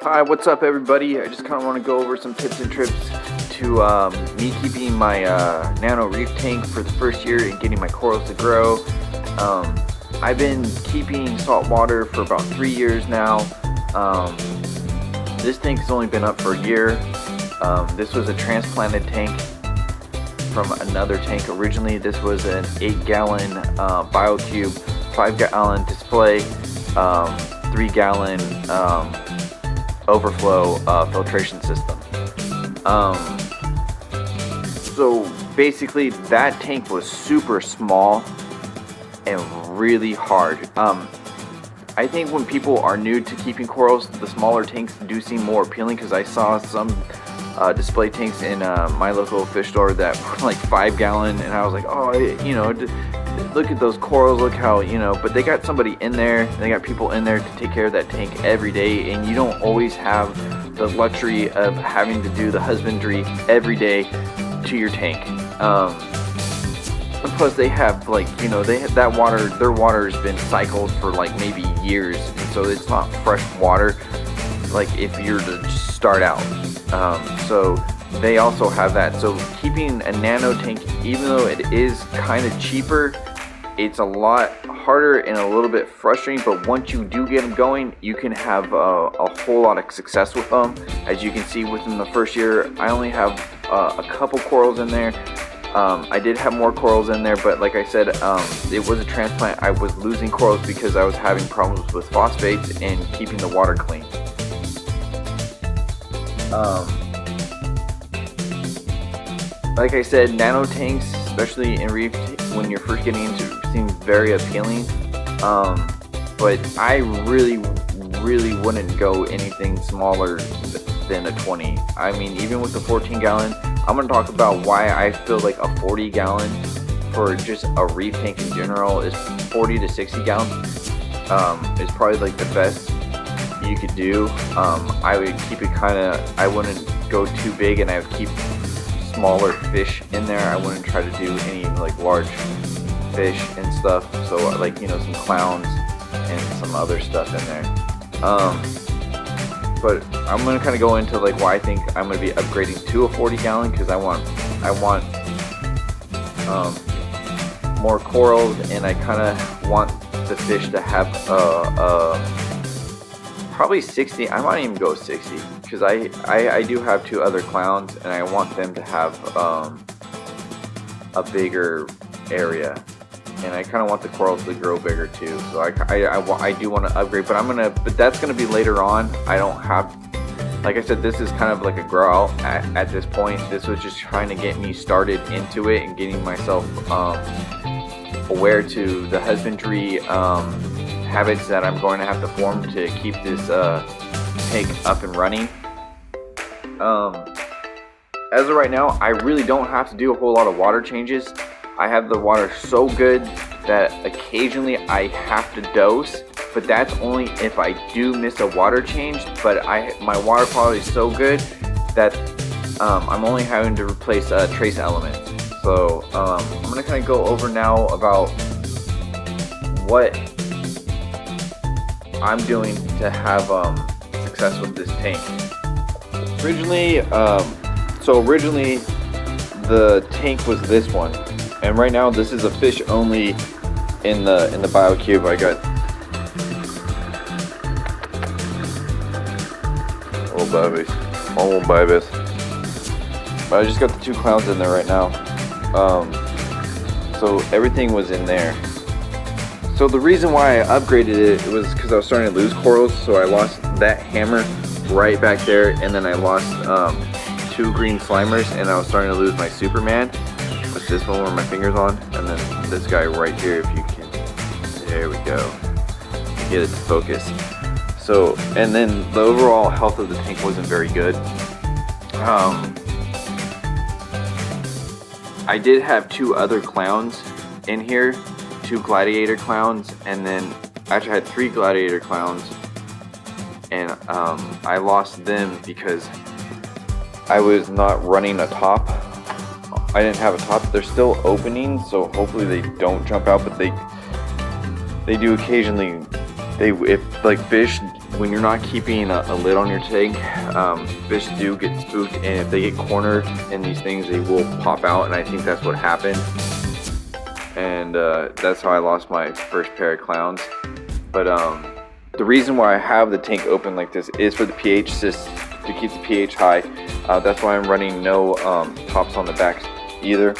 Hi, what's up everybody? I just kind of want to go over some tips and tricks to me keeping my Nano reef tank for the first year and getting my corals to grow. I've been keeping salt water for about 3 years now. This tank has only been up for a year. This was a transplanted tank from another tank originally. This was an 8-gallon BioCube, 5-gallon display, 3-gallon overflow filtration system. So basically that tank was super small and really hard. I think when people are new to keeping corals, the smaller tanks do seem more appealing, because I saw some display tanks in my local fish store that were like 5-gallon, and I was like, oh, look at those corals, look how, but they got somebody in there, they got people in there to take care of that tank every day, and you don't always have the luxury of having to do the husbandry every day to your tank. Plus they have that water, their water has been cycled for like maybe years, and so it's not fresh water like if you're to just start out. So they also have that. So keeping a Nano tank, even though it is kind of cheaper, it's a lot harder and a little bit frustrating, but once you do get them going, you can have a whole lot of success with them. As you can see, within the first year, I only have a couple corals in there. I did have more corals in there, but like I said, it was a transplant. I was losing corals because I was having problems with phosphates and keeping the water clean. Like I said, Nano tanks, especially in reef, when you're first getting into it, seem very appealing. But I really wouldn't go anything smaller than a 20. I mean, even with the 14-gallon, I'm going to talk about why I feel like a 40-gallon for just a reef tank in general is 40 to 60 gallons is probably like the best you could do. I would keep it I wouldn't go too big, and I would keep smaller fish in there. I wouldn't try to do any like large fish and stuff, so like some clowns and some other stuff in there. But I'm gonna kind of go into like why I think I'm gonna be upgrading to a 40-gallon, because I want more corals, and I kind of want the fish to have probably 60. I might even go 60, because I do have 2 other clowns, and I want them to have a bigger area, and I kind of want the corals to grow bigger too. So I do want to upgrade, but that's gonna be later on. I don't have, like I said, this is kind of like a grow out at this point. This was just trying to get me started into it and getting myself aware to the husbandry habits that I'm going to have to form to keep this tank up and running. As of right now, I really don't have to do a whole lot of water changes. I have the water so good that occasionally I have to dose, but that's only if I do miss a water change. But my water quality is so good that I'm only having to replace trace elements. So I'm going to kind of go over now about what I'm doing to have success with this tank. Originally the tank was this one, and right now this is a fish only in the BioCube. I got little babies. But I just got the 2 clowns in there right now. So everything was in there. So the reason why I upgraded it was because I was starting to lose corals. So I lost that hammer right back there, and then I lost 2 green slimers, and I was starting to lose my Superman. With this one where my finger's on, and then this guy right here, if you can, there we go, get it to focus. So, and then the overall health of the tank wasn't very good. I did have 2 other clowns in here, 2 gladiator clowns, and then actually I had 3 gladiator clowns, and I lost them because I was not running a top. I didn't have a top. They're still opening, so hopefully they don't jump out, but they do occasionally. If like fish when you're not keeping a lid on your tank, fish do get spooked, and if they get cornered in these things, they will pop out, and I think that's what happened. And that's how I lost my first pair of clowns. But the reason why I have the tank open like this is for the pH system, to keep the pH high. That's why I'm running no tops on the back either.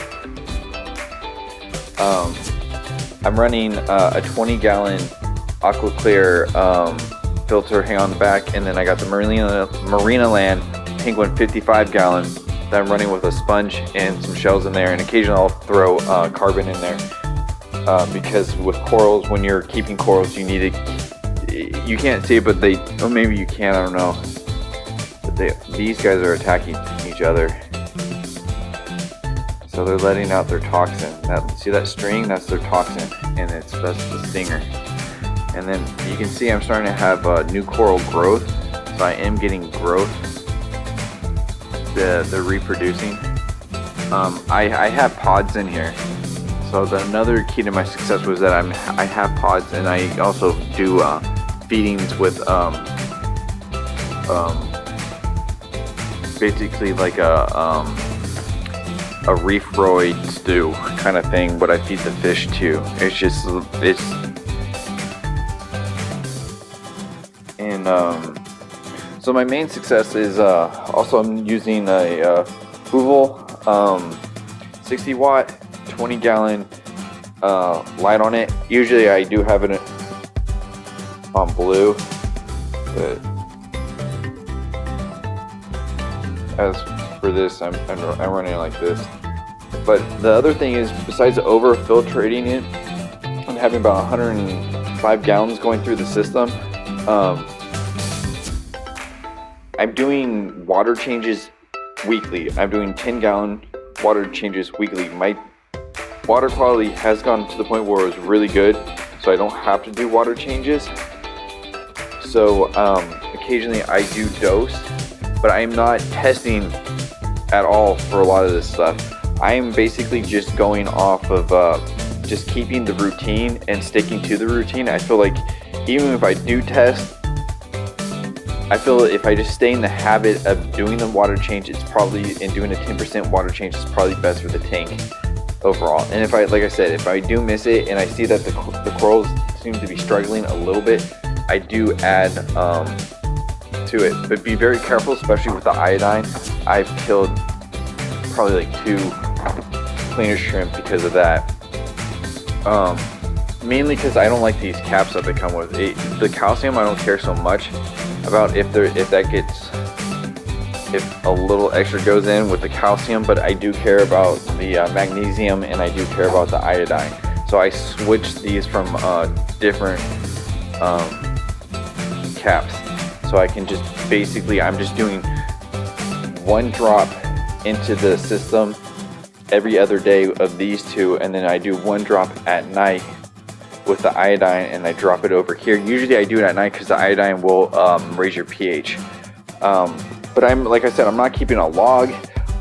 I'm running a 20-gallon Aqua Clear filter hang on the back, and then I got the Marina Land Penguin 55-gallon that I'm running with a sponge and some shells in there, and occasionally I'll throw carbon in there because with corals, when you're keeping corals, you need to, you can't see it, but they, or maybe you can, I don't know, but these guys are attacking each other. So they're letting out their toxin. See that string? That's their toxin, and that's the stinger. And then you can see I'm starting to have new coral growth. So I am getting growth. They're reproducing. I have pods in here. So another key to my success was that I have pods, and I also do feedings with basically like a reef roid stew kind of thing, but I feed the fish too. So my main success is also I'm using a Hoovel 60 watt 20-gallon light on it. Usually I do have it on blue, but as for this, I'm running it like this. But the other thing is, besides over filtrating it and having about 105 gallons going through the system, I'm doing water changes weekly. I'm doing 10-gallon water changes weekly. My water quality has gone to the point where it was really good, so I don't have to do water changes. So occasionally I do dose, but I'm not testing at all for a lot of this stuff. I'm basically just going off of just keeping the routine and sticking to the routine. I feel like even if I do test, I feel if I just stay in the habit of doing the water change, it's probably, and doing a 10% water change is probably best for the tank overall. And if I, like I said, if I do miss it and I see that the corals seem to be struggling a little bit, I do add to it. But be very careful, especially with the iodine. I've killed probably like 2 cleaner shrimp because of that. Mainly because I don't like these caps that they come with. The calcium I don't care so much about if a little extra goes in with the calcium, but I do care about the magnesium, and I do care about the iodine. So I switched these from different caps, so I can just basically, I'm just doing 1 drop into the system every other day of these 2, and then I do 1 drop at night with the iodine, and I drop it over here. Usually I do it at night because the iodine will raise your pH. But I'm, like I said, I'm not keeping a log.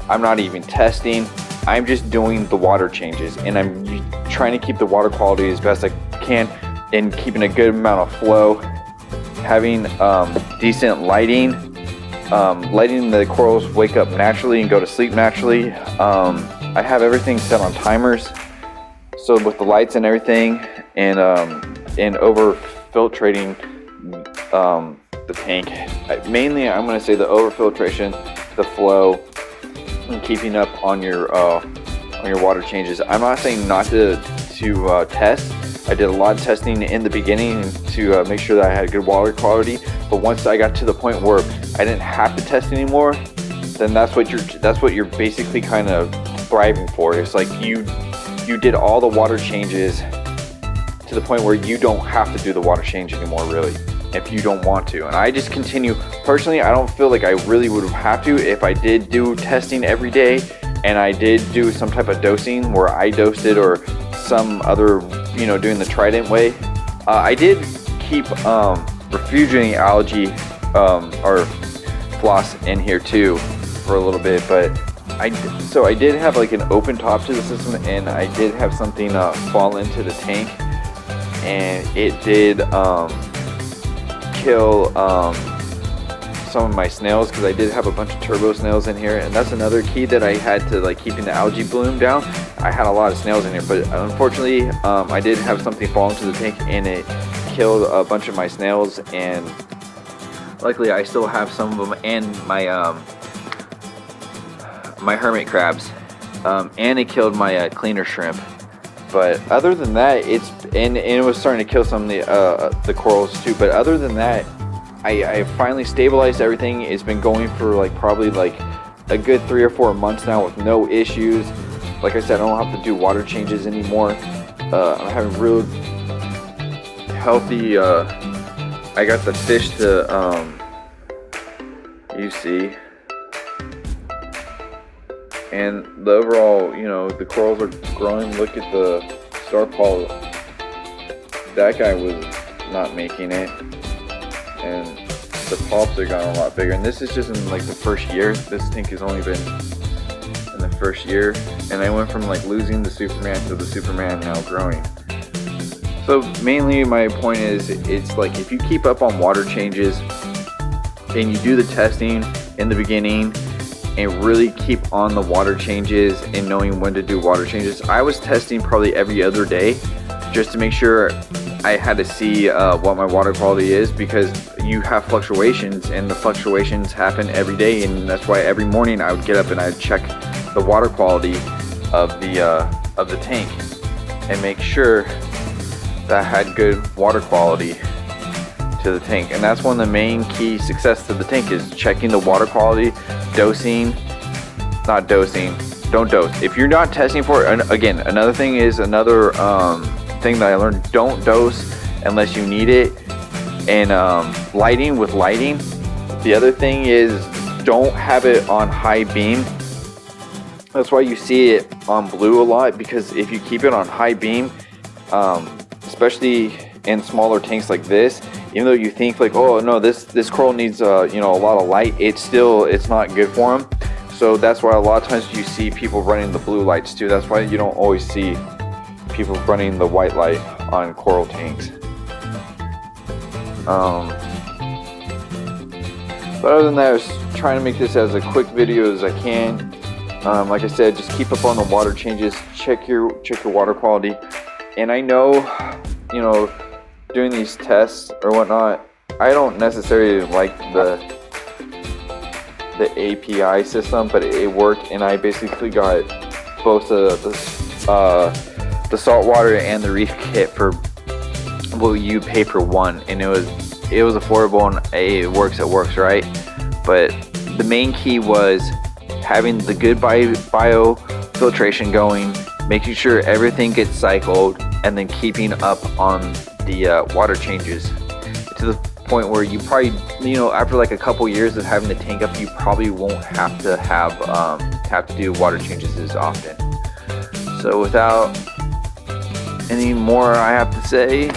I'm not even testing. I'm just doing the water changes, and I'm trying to keep the water quality as best I can, and keeping a good amount of flow, having decent lighting, letting the corals wake up naturally and go to sleep naturally. I have everything set on timers, so with the lights and everything, and over filtrating the tank. Mainly, I'm going to say the over filtration, the flow, and keeping up on your water changes. I'm not saying not to test. I did a lot of testing in the beginning to make sure that I had good water quality. But once I got to the point where I didn't have to test anymore, then that's what you're basically kind of thriving for. It's like you did all the water changes to the point where you don't have to do the water change anymore, really, if you don't want to. And I just continue. Personally, I don't feel like I really would have to if I did do testing every day and I did do some type of dosing where I dosed it, or some other, doing the Trident way. I did keep refugee algae or floss in here too for a little bit, but I did have like an open top to the system, and I did have something fall into the tank, and it did kill some of my snails, because I did have a bunch of turbo snails in here, and that's another key that I had to like keeping the algae bloom down. I had a lot of snails in here, but unfortunately I did have something fall into the tank and it killed a bunch of my snails, and luckily I still have some of them and my my hermit crabs, and it killed my cleaner shrimp. But other than that, and it was starting to kill some of the corals too. But other than that, I finally stabilized everything. It's been going for like probably like a good 3 or 4 months now with no issues. Like I said, I don't have to do water changes anymore. I'm having real healthy. I got the fish to you see. And the overall, you know, the corals are growing. Look at the star polyp. That guy was not making it. And the polyps are gotten a lot bigger. And this is just in like the first year. This tank has only been in the first year. And I went from like losing the Superman to the Superman now growing. So mainly my point is, it's like if you keep up on water changes and you do the testing in the beginning and really keep on the water changes and knowing when to do water changes. I was testing probably every other day just to make sure. I had to see what my water quality is, because you have fluctuations and the fluctuations happen every day, and that's why every morning I would get up and I'd check the water quality of the tank and make sure that I had good water quality to the tank. And that's one of the main key success to the tank, is checking the water quality, don't dose. If you're not testing for it, and again, another thing is another thing that I learned, don't dose unless you need it. And lighting, the other thing is don't have it on high beam. That's why you see it on blue a lot, because if you keep it on high beam, especially in smaller tanks like this, even though you think like, oh no, this coral needs you know, a lot of light, it's not good for them. So that's why a lot of times you see people running the blue lights too. That's why you don't always see people running the white light on coral tanks. But other than that, I was trying to make this as a quick video as I can. Like I said, just keep up on the water changes, check your water quality. And I know, you know, doing these tests or whatnot, I don't necessarily like the API system, but it worked, and I basically got both the saltwater and the reef kit for what you pay for one, and it was affordable, and it works, right? But the main key was having the good bio filtration going, making sure everything gets cycled, and then keeping up on the water changes to the point where you probably, you know, after like a couple years of having the tank up, you probably won't have to do water changes as often. So without any more I have to say,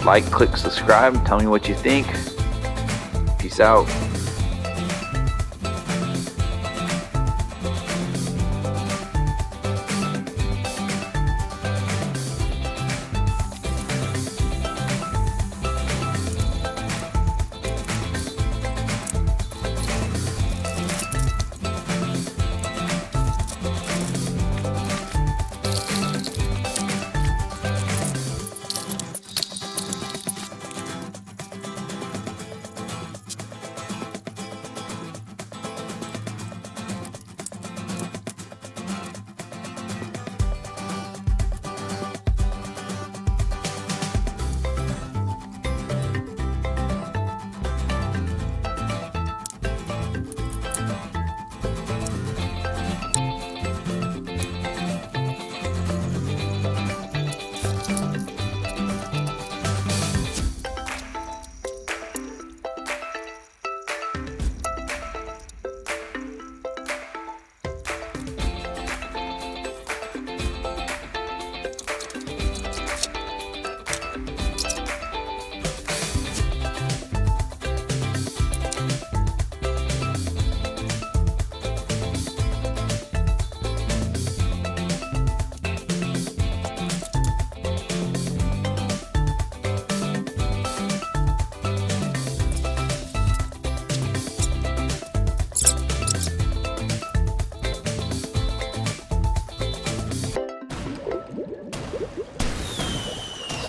like, click, subscribe, tell me what you think. Peace out.